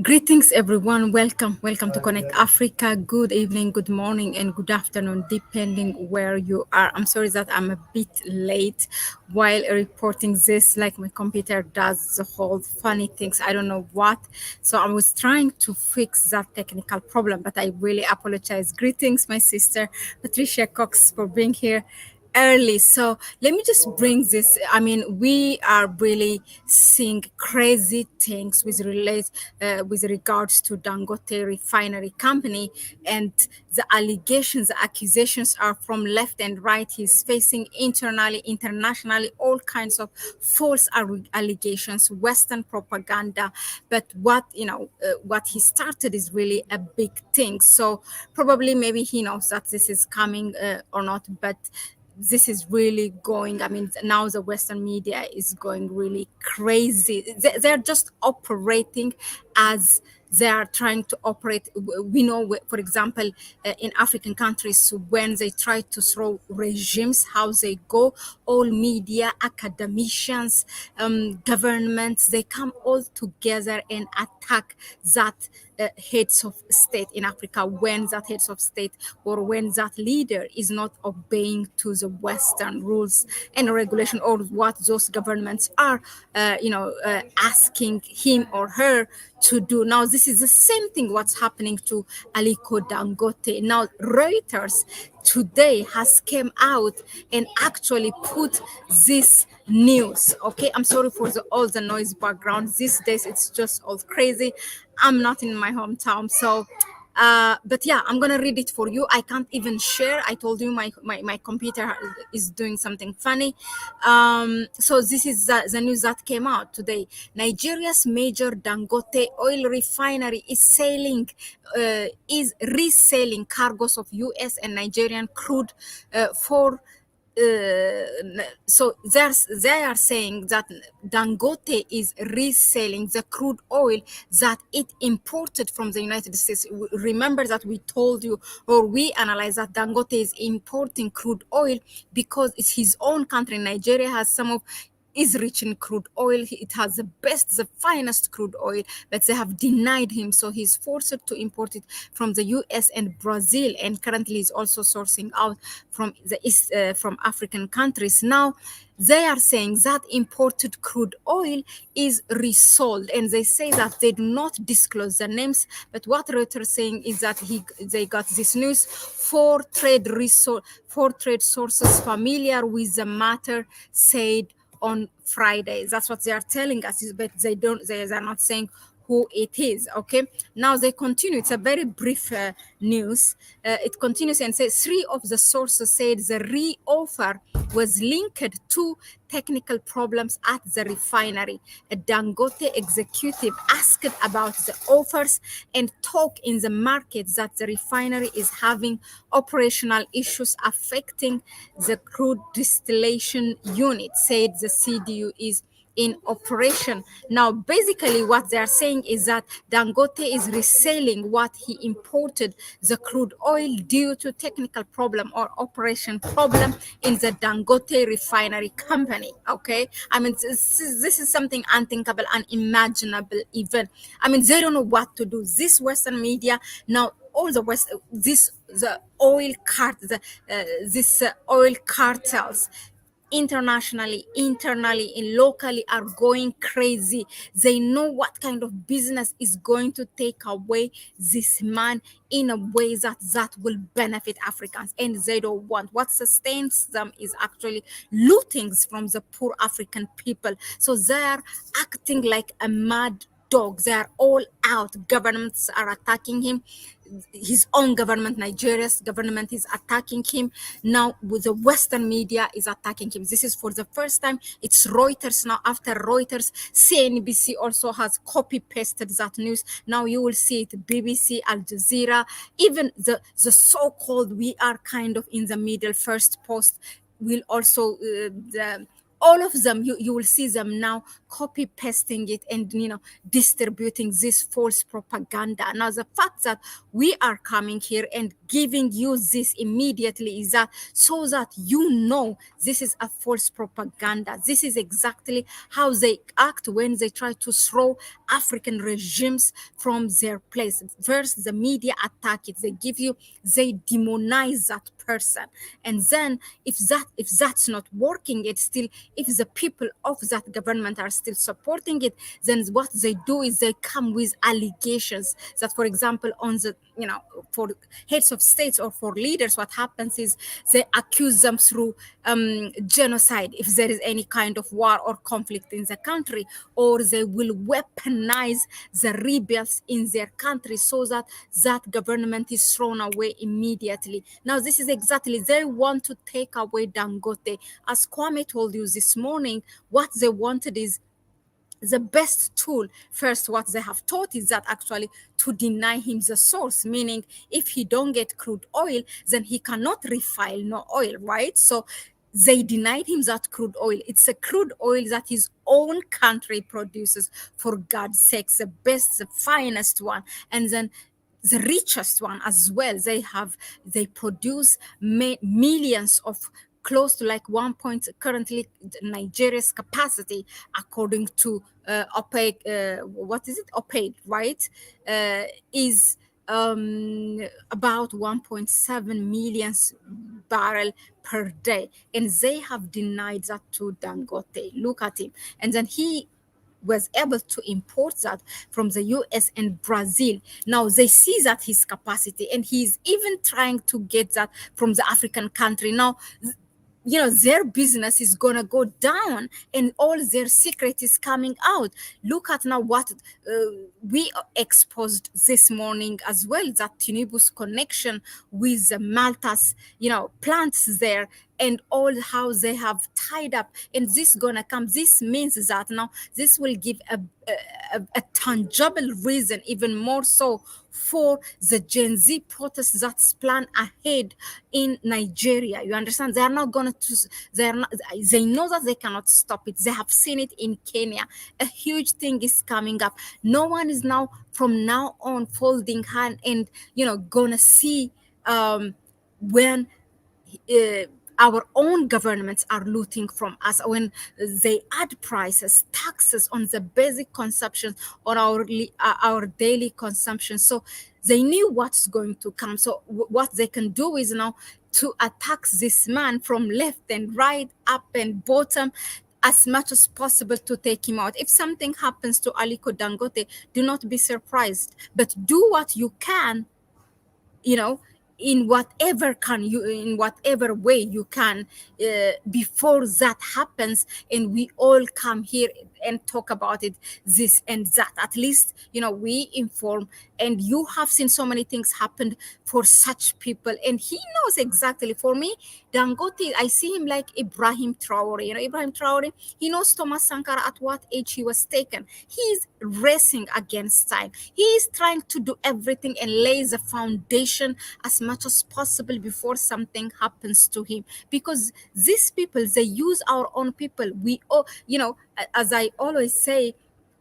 Greetings, everyone. Welcome to Connect Africa. Good evening, good morning, and good afternoon, depending where you are. I'm sorry that I'm a bit late while reporting this, like my computer does the whole funny things. I don't know what. So I was trying to fix that technical problem, but I really apologize. Greetings, my sister, Patricia Cox, for being here early. So let me just bring this. I mean, we are really seeing crazy things with regards to Dangote Refinery Company, and the allegations, the accusations are from left and right. He's facing internally, internationally, all kinds of false allegations, Western propaganda. But what he started is really a big thing. So probably maybe he knows that this is coming or not, but this is really going. I mean, now the Western media is going really crazy. They're just operating as they are trying to operate. We know, for example, in African countries, when they try to throw regimes, how they go. All media, academicians, governments, they come all together and attack that heads of state in Africa, when that heads of state or when that leader is not obeying to the Western rules and regulation, or what those governments are, asking him or her to do. Now, this is the same thing what's happening to Aliko Dangote. Now, Reuters today has came out and actually put this news. Okay, I'm sorry for all the noise background. These days it's just all crazy. I'm not in my hometown, so but yeah, I'm gonna read it for you. I can't even share. I told you my computer is doing something funny. So this is the news that came out today. Nigeria's major Dangote oil refinery is reselling cargoes of US and Nigerian crude for so they are saying that Dangote is reselling the crude oil that it imported from the United States. Remember that we told you, or we analyzed, that Dangote is importing crude oil because it's his own country. Nigeria has some of is rich in crude oil. It has the best, the finest crude oil, but they have denied him. So he's forced to import it from the US and Brazil, and currently he's also sourcing out from the East, from African countries. Now, they are saying that imported crude oil is resold, and they say that they do not disclose the names. But what Reuters is saying is that they got this news. Four trade sources familiar with the matter said on Friday. That's what they are telling us, but they are not saying who it is. Okay, now they continue. It's a very brief news. It continues and says three of the sources said the re-offer was linked to technical problems at the refinery. A Dangote executive asked about the offers and talk in the market that the refinery is having operational issues affecting the crude distillation unit, said the CDU is in operation. Now, basically, what they are saying is that Dangote is reselling what he imported, the crude oil, due to technical problem or operation problem in the Dangote refinery company. Okay, I mean, this is something unthinkable, unimaginable even. I mean, they don't know what to do. This Western media now, all the West, the oil cart, this oil cartels, internationally, internally, and locally, are going crazy. They know what kind of business is going to take away this man in a way that will benefit Africans, and they don't want. What sustains them is actually lootings from the poor African people. So they are acting like a mad dog. They are all out. Governments are attacking him. His own government, Nigeria's government, is attacking him. Now, with the Western media is attacking him. This is for the first time. It's Reuters now. After Reuters, CNBC also has copy pasted that news. Now you will see it. BBC, Al Jazeera, even the so-called, we are kind of in the middle, First Post will also all of them, you will see them now copy pasting it and distributing this false propaganda. Now the fact that we are coming here and giving you this immediately is that so that this is a false propaganda. This is exactly how they act when they try to throw African regimes from their place. First the media attack it, they demonize that person, and then if that's not working, it's still, if the people of that government are still supporting it, then what they do is they come with allegations that, for example, on the for heads of states or for leaders, what happens is they accuse them through genocide if there is any kind of war or conflict in the country, or they will weaponize the rebels in their country so that that government is thrown away immediately. Now this is exactly, they want to take away Dangote. As Kwame told you this morning, what they wanted is the best tool. First, what they have taught is that actually to deny him the source, meaning if he don't get crude oil, then he cannot refine no oil, right? So they denied him that crude oil. It's a crude oil that his own country produces, for God's sakes, the best, the finest one. And then the richest one as well. They produce millions of, close to like 1 point, currently Nigeria's capacity, according to OPEC, what is it, OPEC, right, is about 1.7 million barrel per day, and they have denied that to Dangote. Look at him. And then he was able to import that from the US and Brazil. Now they see that his capacity, and he's even trying to get that from the African country. Now their business is gonna go down, and all their secret is coming out. Look at now what we exposed this morning as well, that Tinubu's connection with the Malta's plants there, and all how they have tied up. And this gonna come, this means that now this will give a tangible reason, even more so, for the Gen Z protests that's planned ahead in Nigeria. You understand? They are not going to, they know that they cannot stop it. They have seen it in Kenya. A huge thing is coming up. No one is now, from now on, folding hand and, gonna see when our own governments are looting from us, when they add prices, taxes on the basic consumption, on our daily consumption. So they knew what's going to come. So what they can do is now to attack this man from left and right, up and bottom, as much as possible to take him out. If something happens to Aliko Dangote, do not be surprised, but do what you can, in whatever way you can, before that happens, and we all come here and talk about it, this and that. At least we inform, and you have seen so many things happen for such people, and he knows exactly. For me, Dangote, I see him like Ibrahim Traore. Ibrahim Traore, he knows Thomas Sankara at what age he was taken. He's racing against time. He is trying to do everything and lay the foundation as much as possible before something happens to him, because these people, they use our own people. We all, as I always say,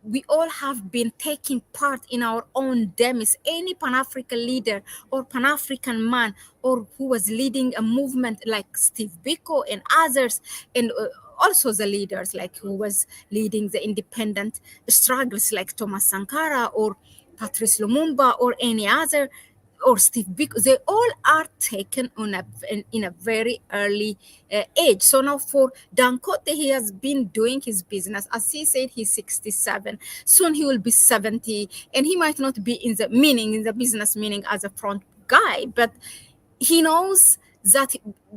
we all have been taking part in our own demise. Any Pan-African leader or Pan-African man, or who was leading a movement like Steve Biko and others, and also the leaders like who was leading the independent struggles like Thomas Sankara or Patrice Lumumba or any other, or Steve Biko, they all are taken in a very early age. So now for Dangote, he has been doing his business. As he said, he's 67. Soon he will be 70, and he might not be in the business meaning as a front guy, but he knows that,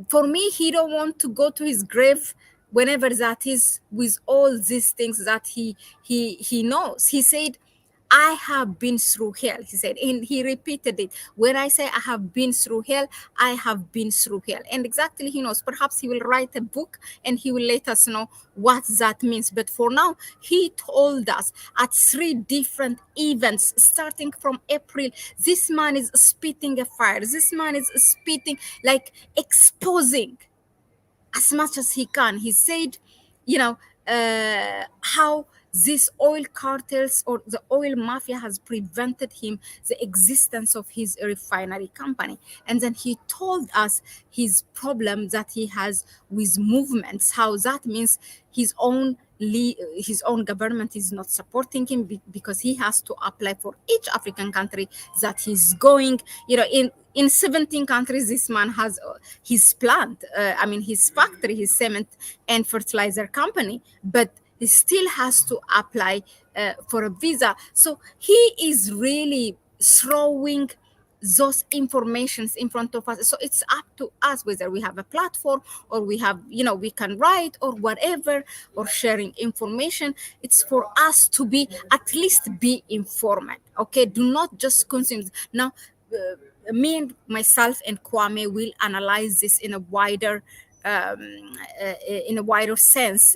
for me, he don't want to go to his grave whenever that is, with all these things that he knows. He said, I have been through hell, he said, and he repeated it. When I say I have been through hell, I have been through hell. And exactly, he knows. Perhaps he will write a book and he will let us know what that means. But for now, he told us at 3 different events, starting from April, this man is spitting a fire. This man is spitting, like exposing as much as he can. He said, you know, how these oil cartels or the oil mafia has prevented him the existence of his refinery company. And then he told us his problem that he has with movements, how that means his own government is not supporting him because he has to apply for each African country that he's going. You know, in 17 countries this man has his plant, I mean his factory, his cement and fertilizer company, but he still has to apply for a visa. So he is really throwing those informations in front of us. So it's up to us whether we have a platform or we have, you know, we can write or whatever, or sharing information. It's for us to be, at least be informed. Okay, do not just consume. Now me and myself and Kwame will analyze this in a wider sense,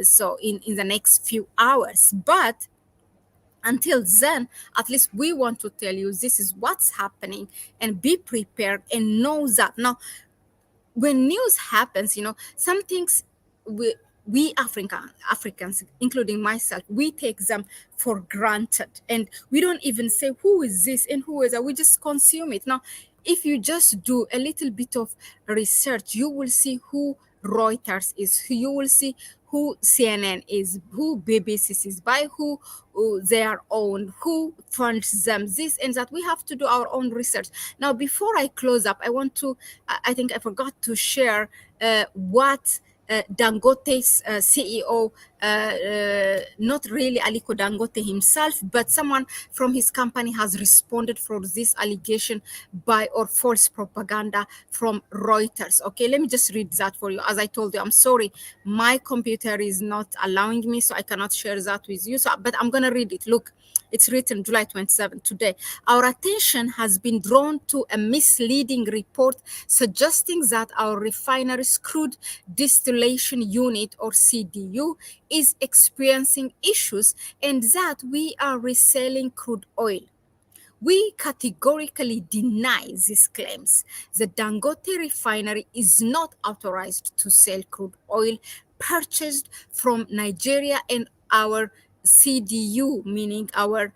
so in the next few hours. But until then, at least we want to tell you this is what's happening, and be prepared and know that. Now when news happens, you know, some things we Africans, including myself, we take them for granted, and we don't even say who is this and who is that. We just consume it. Now, if you just do a little bit of research, you will see who Reuters is, you will see who CNN is, who BBC is, by who they are owned, who funds them, this and that. We have to do our own research. Now, before I close up, I want to, I think I forgot to share what Dangote's CEO, not really Aliko Dangote himself, but someone from his company has responded for this allegation by or false propaganda from Reuters. Okay, let me just read that for you. As I told you, I'm sorry, my computer is not allowing me, so I cannot share that with you. So, but I'm gonna read it. Look, it's written July 27th, today. Our attention has been drawn to a misleading report suggesting that our refinery's crude distillation unit, or CDU, is experiencing issues and that we are reselling crude oil. We categorically deny these claims. The Dangote refinery is not authorized to sell crude oil purchased from Nigeria, and our CDU, meaning our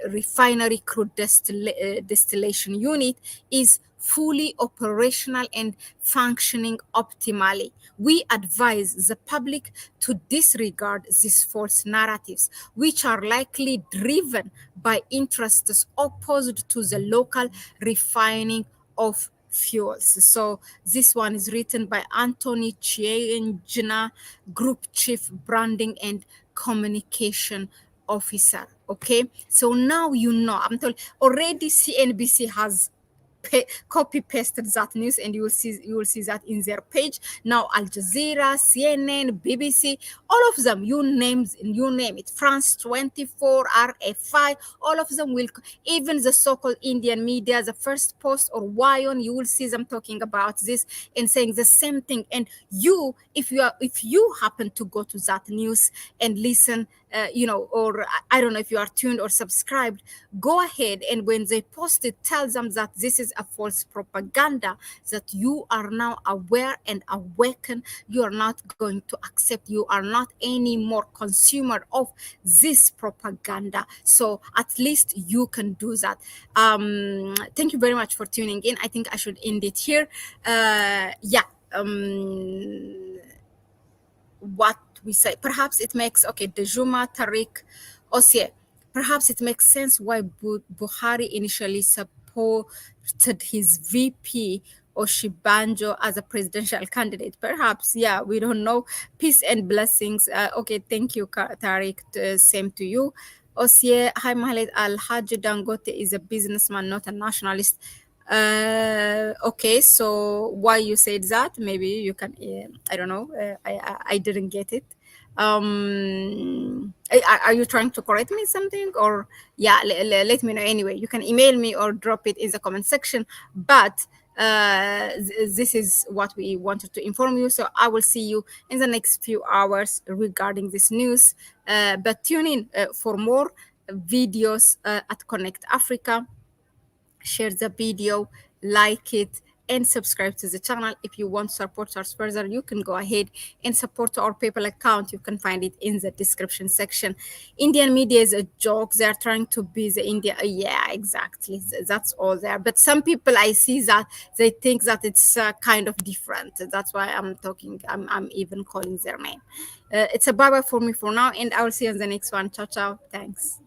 refinery crude distillation unit, is fully operational and functioning optimally. We advise the public to disregard these false narratives, which are likely driven by interests opposed to the local refining of fuels. So this one is written by Anthony Chienjina, Group Chief Branding and Communication Officer. Okay, so now you know. I'm told already CNBC has copy pasted that news, and you will see that in their page. Now Al Jazeera, CNN, BBC, all of them, you name it, France 24, RFI, all of them will, even the so-called Indian media, the first post or Wyon, you will see them talking about this and saying the same thing. And you, if you happen to go to that news and listen, you know, or I don't know if you are tuned or subscribed, go ahead, and when they post it, tell them that this is a false propaganda, that you are now aware and awakened. You are not going to accept, you are not any more consumer of this propaganda. So at least you can do that. Thank you very much for tuning in. I think I should end it here. Yeah. What we say, perhaps it makes, okay, Dejuma Tariq Osie, perhaps it makes sense why Buhari initially supported his VP Oshibanjo as a presidential candidate. Perhaps, yeah, we don't know. Peace and blessings. Okay, thank you, Tariq. Same to you. Osie, hi Mahlet, Al-Hajj Dangote is a businessman, not a nationalist. Okay, so why you said that? Maybe you can, I don't know, I didn't get it. Are you trying to correct me something, or yeah, let me know. Anyway, you can email me or drop it in the comment section, but this is what we wanted to inform you. So I will see you in the next few hours regarding this news, but tune in for more videos at Connect Africa. Share the video, like it, and subscribe to the channel. If you want to support us further, you can go ahead and support our PayPal account. You can find it in the description section. Indian media is a joke. They are trying to be the India. Yeah, exactly. That's all there. But some people I see that they think that it's kind of different. That's why I'm talking. I'm even calling their name. It's a bye bye for me for now, and I will see you on the next one. Ciao, ciao. Thanks.